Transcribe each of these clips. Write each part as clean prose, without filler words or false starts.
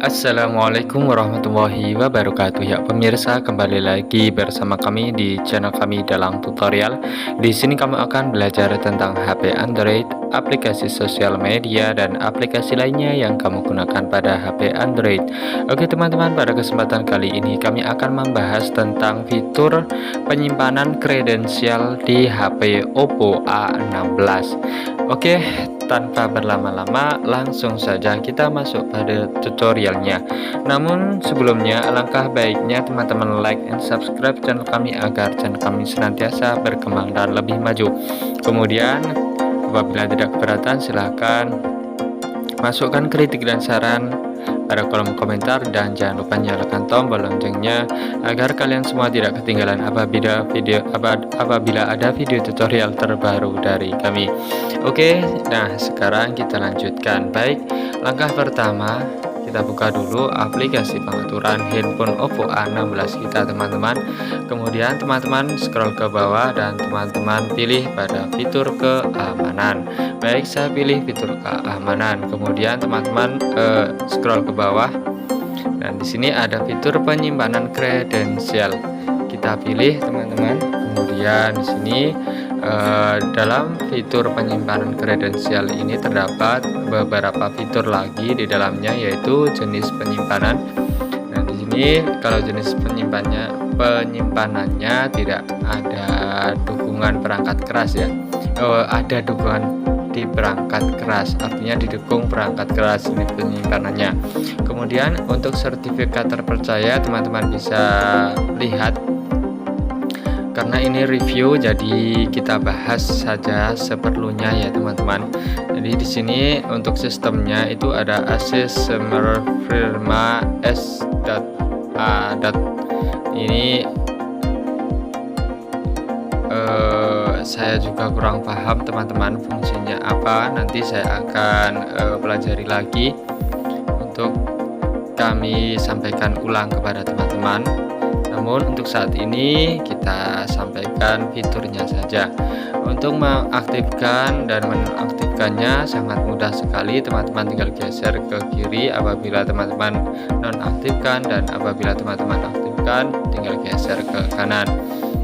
Assalamualaikum warahmatullahi wabarakatuh. Ya pemirsa, kembali lagi bersama kami di channel kami Dalang Tutorial. Di sini kamu akan belajar tentang HP Android, aplikasi sosial media, dan aplikasi lainnya yang kamu gunakan pada HP Android. Oke teman-teman, pada kesempatan kali ini kami akan membahas tentang fitur penyimpanan kredensial di HP Oppo A16. Oke, tanpa berlama-lama langsung saja kita masuk pada tutorialnya. Namun sebelumnya alangkah baiknya teman-teman like and subscribe channel kami agar channel kami senantiasa berkembang dan lebih maju. Kemudian apabila tidak keberatan silahkan masukkan kritik dan saran pada kolom komentar, dan jangan lupa nyalakan tombol loncengnya agar kalian semua tidak ketinggalan apabila ada video tutorial terbaru dari kami. Oke, nah sekarang kita lanjutkan. Baik, langkah pertama kita buka dulu aplikasi pengaturan handphone Oppo A16 kita teman-teman. Kemudian teman-teman scroll ke bawah dan teman-teman pilih pada fitur keamanan. Baik, saya pilih fitur keamanan. Kemudian teman-teman scroll ke bawah dan di sini ada fitur penyimpanan kredensial. Kita pilih teman-teman. Kemudian di sini dalam fitur penyimpanan kredensial ini terdapat beberapa fitur lagi di dalamnya, yaitu jenis penyimpanan. Nah, di sini kalau jenis penyimpanannya tidak ada dukungan perangkat keras ya. Ada dukungan di perangkat keras, artinya didukung perangkat keras ini penyimpanannya. Kemudian untuk sertifikat terpercaya teman-teman bisa lihat, karena ini review jadi kita bahas saja seperlunya ya teman-teman. Jadi di sini untuk sistemnya itu ada ACC firma S.A. Ini saya juga kurang paham teman-teman fungsinya apa. Nanti saya akan pelajari lagi untuk kami sampaikan ulang kepada teman-teman. Namun untuk saat ini kita sampaikan fiturnya saja. Untuk mengaktifkan dan menonaktifkannya sangat mudah sekali. Teman-teman tinggal geser ke kiri apabila teman-teman nonaktifkan, dan apabila teman-teman aktifkan tinggal geser ke kanan.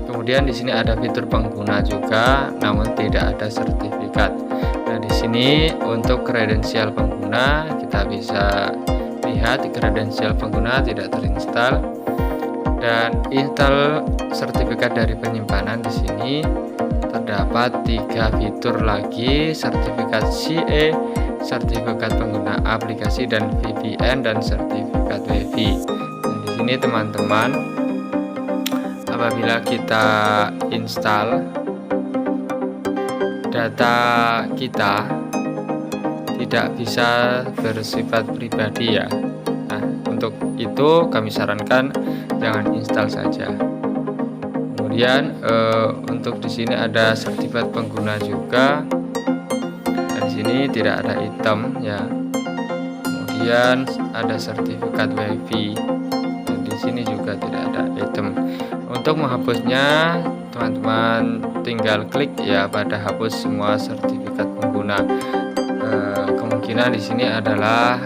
Kemudian di sini ada fitur pengguna juga, namun tidak ada sertifikat. Nah, di sini untuk kredensial pengguna kita bisa lihat kredensial pengguna tidak terinstall. Dan install sertifikat dari penyimpanan, di sini terdapat 3 fitur lagi: sertifikat CE, sertifikat pengguna aplikasi dan VPN, dan sertifikat WiFi. Nah, di sini teman-teman apabila kita install, data kita tidak bisa bersifat pribadi ya. Nah, untuk itu kami sarankan jangan install saja. Kemudian untuk di sini ada sertifikat pengguna juga, dan di sini tidak ada item ya. Kemudian ada sertifikat WiFi, dan di sini juga tidak ada item. Untuk menghapusnya teman-teman tinggal klik ya pada hapus semua sertifikat pengguna. Kemungkinan di sini adalah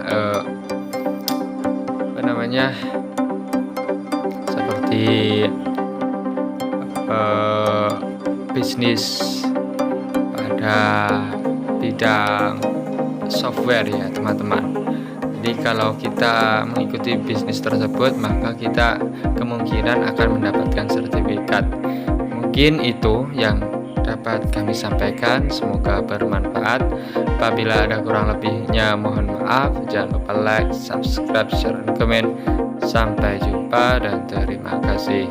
seperti bisnis pada bidang software ya teman-teman. Jadi kalau kita mengikuti bisnis tersebut, maka kita kemungkinan akan mendapatkan sertifikat. Mungkin itu yang dapat kami sampaikan, semoga bermanfaat. Apabila ada kurang lebihnya mohon maaf. Jangan lupa like, subscribe, share, dan komen. Sampai jumpa dan terima kasih.